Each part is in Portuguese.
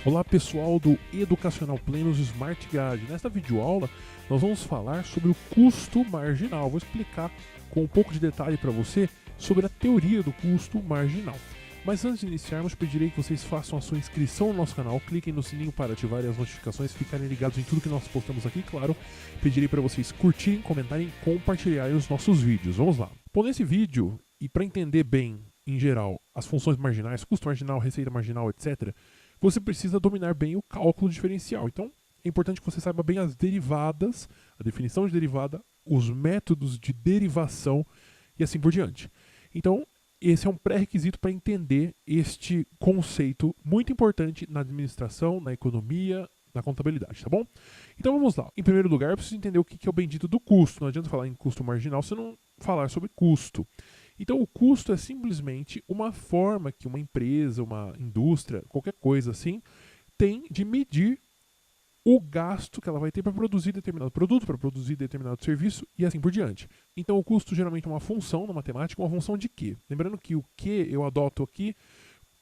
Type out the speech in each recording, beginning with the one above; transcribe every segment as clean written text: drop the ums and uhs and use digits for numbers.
Olá pessoal do Educacional Plenos Smart Guide. Nesta videoaula nós vamos falar sobre o custo marginal. Vou explicar com um pouco de detalhe para você sobre a teoria do custo marginal. Mas antes de iniciarmos, pedirei que vocês façam a sua inscrição no nosso canal, cliquem no sininho para ativar as notificações, ficarem ligados em tudo que nós postamos aqui, claro. Pedirei para vocês curtirem, comentarem e compartilharem os nossos vídeos. Vamos lá. Bom, nesse vídeo, e para entender bem, em geral, as funções marginais, custo marginal, receita marginal, etc., você precisa dominar bem o cálculo diferencial. Então, é importante que você saiba bem as derivadas, a definição de derivada, os métodos de derivação e assim por diante. Então, esse é um pré-requisito para entender este conceito muito importante na administração, na economia, na contabilidade, tá bom? Então vamos lá. Em primeiro lugar, eu preciso entender o que é o bendito do custo. Não adianta falar em custo marginal se não falar sobre custo. Então o custo é simplesmente uma forma que uma empresa, uma indústria, qualquer coisa assim, tem de medir o gasto que ela vai ter para produzir determinado produto, para produzir determinado serviço e assim por diante. Então o custo geralmente é uma função na matemática, uma função de quê? Lembrando que o que eu adoto aqui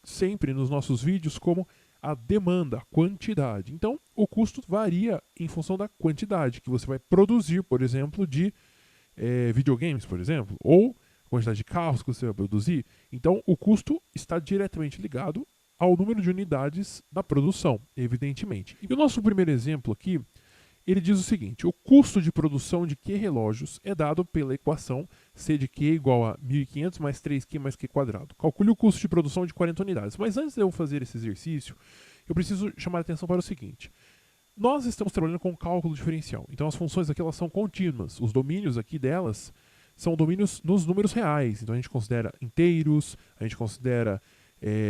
sempre nos nossos vídeos como a demanda, a quantidade. Então o custo varia em função da quantidade que você vai produzir, por exemplo, de videogames, por exemplo, ou quantidade de carros que você vai produzir. Então, o custo está diretamente ligado ao número de unidades da produção, evidentemente. E o nosso primeiro exemplo aqui, ele diz o seguinte: o custo de produção de Q relógios é dado pela equação C de Q igual a 1.500 mais 3Q mais Q quadrado. Calcule o custo de produção de 40 unidades. Mas antes de eu fazer esse exercício, eu preciso chamar a atenção para o seguinte. Nós estamos trabalhando com cálculo diferencial. Então, as funções aqui elas são contínuas. Os domínios aqui delas são domínios nos números reais. Então a gente considera inteiros, a gente considera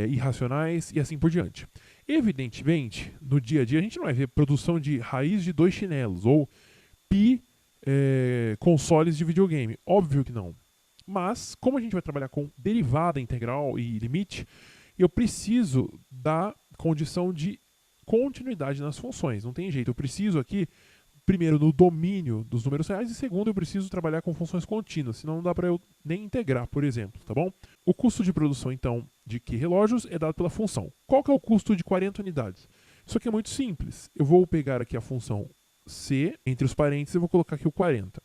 irracionais e assim por diante. Evidentemente, no dia a dia a gente não vai ver produção de raiz de 2 chinelos ou pi consoles de videogame. Óbvio que não. Mas, como a gente vai trabalhar com derivada integral e limite, eu preciso da condição de continuidade nas funções. Não tem jeito, eu preciso aqui primeiro, no domínio dos números reais, e segundo, eu preciso trabalhar com funções contínuas, senão não dá para eu nem integrar, por exemplo, tá bom? O custo de produção, então, de Q relógios é dado pela função. Qual que é o custo de 40 unidades? Isso aqui é muito simples. Eu vou pegar aqui a função C, entre os parênteses, eu vou colocar aqui o 40.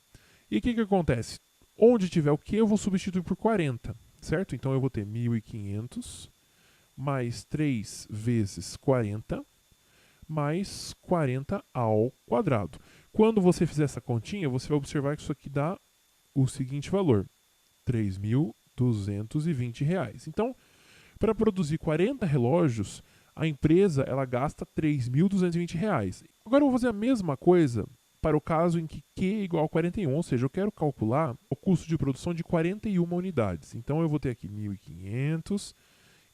E o que acontece? Onde tiver o Q, eu vou substituir por 40, certo? Então, eu vou ter 1.500 mais 3 vezes 40, mais 40 ao quadrado. Quando você fizer essa continha, você vai observar que isso aqui dá o seguinte valor, R$ 3.220. Então, para produzir 40 relógios, a empresa ela gasta R$ 3.220. Agora eu vou fazer a mesma coisa para o caso em que Q é igual a 41, ou seja, eu quero calcular o custo de produção de 41 unidades. Então eu vou ter aqui 1.500,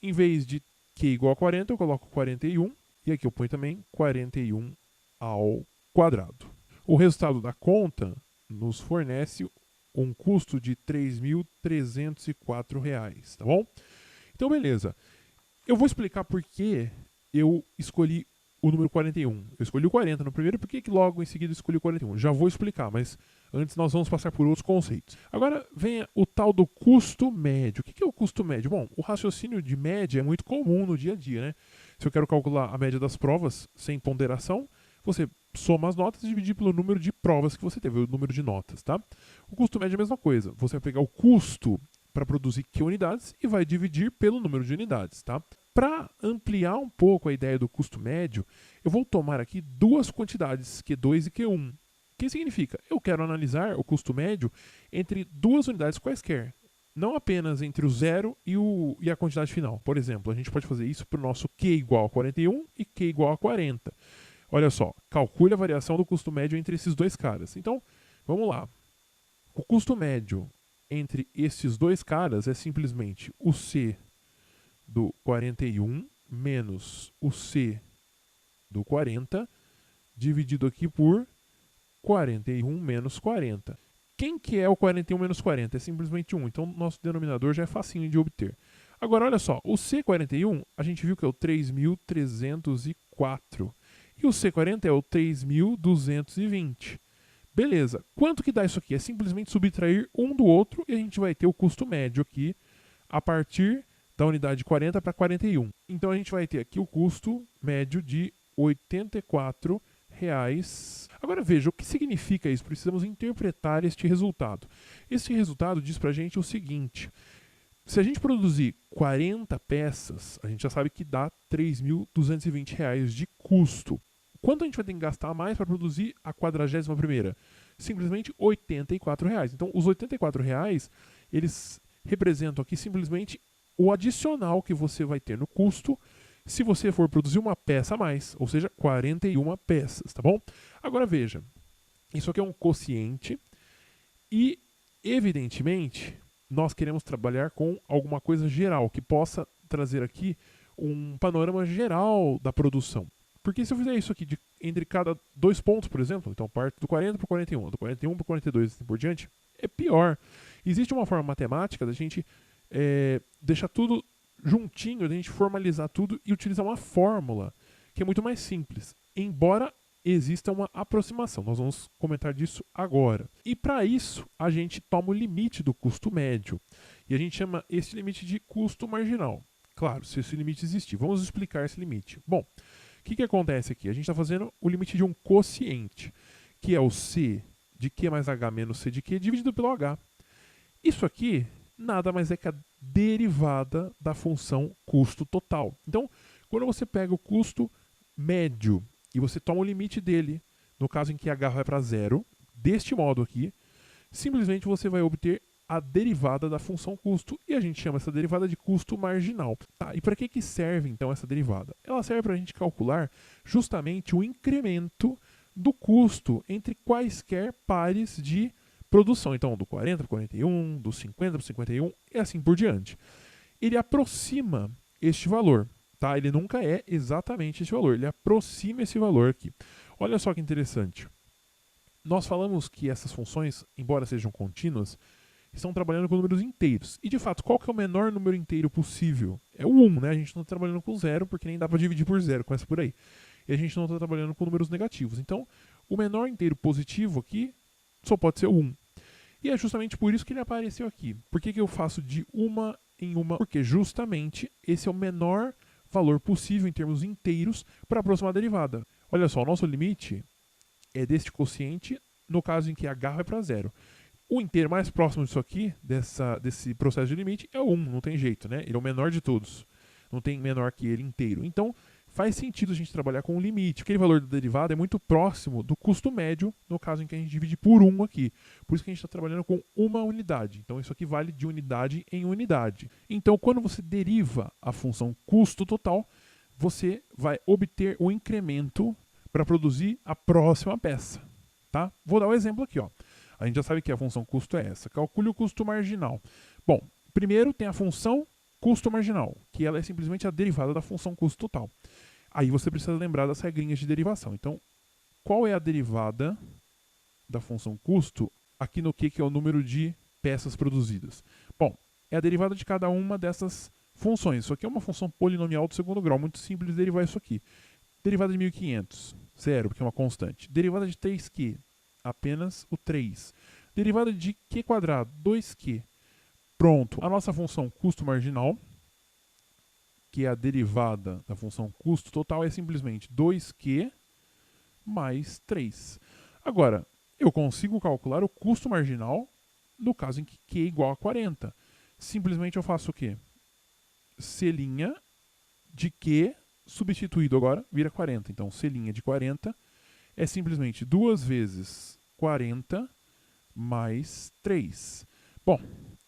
em vez de Q igual a 40, eu coloco 41, e aqui eu ponho também 41 ao quadrado. O resultado da conta nos fornece um custo de R$ 3.304, tá bom? Então, beleza. Eu vou explicar por que eu escolhi o número 41. Eu escolhi o 40 no primeiro, por que logo em seguida eu escolhi o 41? Já vou explicar, mas antes nós vamos passar por outros conceitos. Agora vem o tal do custo médio. O que é o custo médio? Bom, o raciocínio de média é muito comum no dia a dia, né? Se eu quero calcular a média das provas sem ponderação, você soma as notas e divide pelo número de provas que você teve, o número de notas, tá? O custo médio é a mesma coisa. Você vai pegar o custo para produzir Q unidades e vai dividir pelo número de unidades, tá? Para ampliar um pouco a ideia do custo médio, eu vou tomar aqui duas quantidades, Q2 e Q1. O que significa? Eu quero analisar o custo médio entre duas unidades quaisquer, não apenas entre o zero e a quantidade final. Por exemplo, a gente pode fazer isso para o nosso Q igual a 41 e Q igual a 40. Olha só, calcule a variação do custo médio entre esses dois caras. Então, vamos lá. O custo médio entre esses dois caras é simplesmente o C do 41 menos o C do 40, dividido aqui por 41 menos 40. Quem que é o 41 menos 40? É simplesmente 1. Então, nosso denominador já é facinho de obter. Agora, olha só. O C41, a gente viu que é o 3.304. E o C40 é o 3.220. Beleza. Quanto que dá isso aqui? É simplesmente subtrair um do outro e a gente vai ter o custo médio aqui a partir da unidade 40 para 41. Então a gente vai ter aqui o custo médio de R$ 84. Agora veja, o que significa isso? Precisamos interpretar este resultado. Este resultado diz para a gente o seguinte: se a gente produzir 40 peças, a gente já sabe que dá R$ 3.220 de custo. Quanto a gente vai ter que gastar a mais para produzir a 41ª? Simplesmente R$ 84. Então, os R$ 84, eles representam aqui simplesmente o adicional que você vai ter no custo se você for produzir uma peça a mais, ou seja, 41 peças, tá bom? Agora veja, isso aqui é um quociente e, evidentemente, nós queremos trabalhar com alguma coisa geral que possa trazer aqui um panorama geral da produção. Porque se eu fizer isso aqui entre cada 2 pontos, por exemplo, então parte do 40 para o 41, do 41 para o 42 e assim por diante, é pior. Existe uma forma matemática da gente deixar tudo juntinho, da gente formalizar tudo e utilizar uma fórmula que é muito mais simples, embora exista uma aproximação. Nós vamos comentar disso agora. E para isso, a gente toma o limite do custo médio e a gente chama esse limite de custo marginal. Claro, se esse limite existir. Vamos explicar esse limite. Bom, o que acontece aqui? A gente está fazendo o limite de um quociente, que é o C de Q mais H menos C de Q dividido pelo H. Isso aqui nada mais é que a derivada da função custo total. Então, quando você pega o custo médio e você toma o limite dele, no caso em que H vai para zero, deste modo aqui, simplesmente você vai obter a derivada da função custo, e a gente chama essa derivada de custo marginal. Tá, e para que serve então essa derivada? Ela serve para a gente calcular justamente o incremento do custo entre quaisquer pares de produção. Então, do 40 para o 41, do 50 para o 51 e assim por diante. Ele aproxima este valor. Tá? Ele nunca é exatamente esse valor, ele aproxima esse valor aqui. Olha só que interessante. Nós falamos que essas funções, embora sejam contínuas, estão trabalhando com números inteiros. E de fato, qual que é o menor número inteiro possível? É o 1, né? A gente não está trabalhando com 0, porque nem dá para dividir por 0, começa por aí. E a gente não está trabalhando com números negativos. Então, o menor inteiro positivo aqui só pode ser o 1. E é justamente por isso que ele apareceu aqui. Por que eu faço de uma em uma? Porque justamente esse é o menor valor possível em termos inteiros para aproximar a derivada. Olha só, o nosso limite é deste quociente no caso em que H vai para 0. O inteiro mais próximo disso aqui, desse processo de limite, é o 1, não tem jeito, né? Ele é o menor de todos. Não tem menor que ele inteiro. Então, faz sentido a gente trabalhar com o limite. Aquele valor da derivada é muito próximo do custo médio, no caso em que a gente divide por 1 aqui. Por isso que a gente está trabalhando com uma unidade. Então, isso aqui vale de unidade em unidade. Então, quando você deriva a função custo total, você vai obter o incremento para produzir a próxima peça. Tá? Vou dar um exemplo aqui, ó. A gente já sabe que a função custo é essa. Calcule o custo marginal. Bom, primeiro tem a função custo marginal, que ela é simplesmente a derivada da função custo total. Aí você precisa lembrar das regrinhas de derivação. Então, qual é a derivada da função custo aqui no que é o número de peças produzidas? Bom, é a derivada de cada uma dessas funções. Isso aqui é uma função polinomial do segundo grau, muito simples de derivar isso aqui. Derivada de 1500, 0, porque é uma constante. Derivada de 3q, apenas o 3. Derivada de q², 2q. Pronto. A nossa função custo marginal, que é a derivada da função custo total, é simplesmente 2q mais 3. Agora, eu consigo calcular o custo marginal no caso em que q é igual a 40. Simplesmente eu faço o quê? C' de q substituído agora vira 40. Então, C' de 40 é simplesmente 2 vezes 40 mais 3. Bom,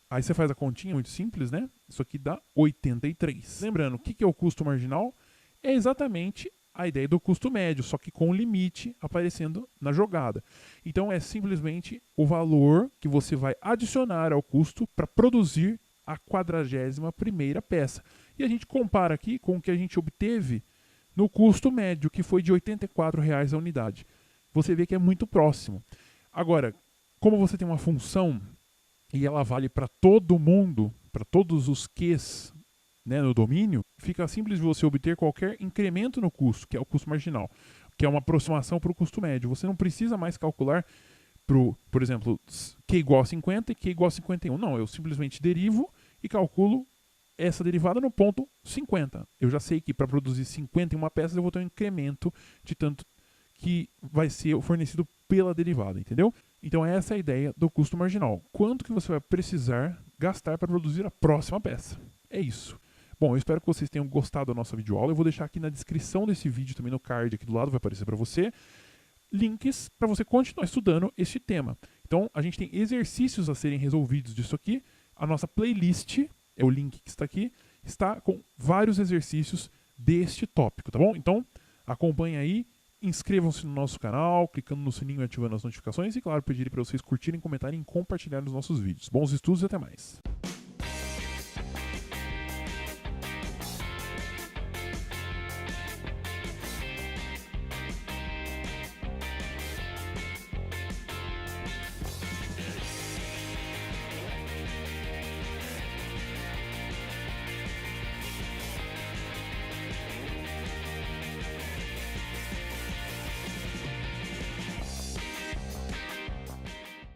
aí você faz a continha, muito simples, né? Isso aqui dá 83. Lembrando, o que é o custo marginal? É exatamente a ideia do custo médio, só que com limite aparecendo na jogada. Então, é simplesmente o valor que você vai adicionar ao custo para produzir a 41ª peça. E a gente compara aqui com o que a gente obteve no custo médio, que foi de R$ 84 a unidade. Você vê que é muito próximo. Agora, como você tem uma função e ela vale para todo mundo, para todos os Qs, né, no domínio, fica simples de você obter qualquer incremento no custo, que é o custo marginal, que é uma aproximação para o custo médio. Você não precisa mais calcular, por exemplo, Q igual a 50 e Q igual a 51. Não, eu simplesmente derivo e calculo essa derivada no ponto 50. Eu já sei que para produzir 51 peças eu vou ter um incremento de tanto que vai ser fornecido pela derivada, entendeu? Então essa é a ideia do custo marginal. Quanto que você vai precisar gastar para produzir a próxima peça? É isso. Bom, eu espero que vocês tenham gostado da nossa videoaula. Eu vou deixar aqui na descrição desse vídeo, também no card aqui do lado, vai aparecer para você, links para você continuar estudando este tema. Então, a gente tem exercícios a serem resolvidos disso aqui. A nossa playlist, é o link que está aqui, está com vários exercícios deste tópico, tá bom? Então, acompanhe aí, inscrevam-se no nosso canal, clicando no sininho e ativando as notificações e, claro, pedirem para vocês curtirem, comentarem e compartilharem os nossos vídeos. Bons estudos e até mais!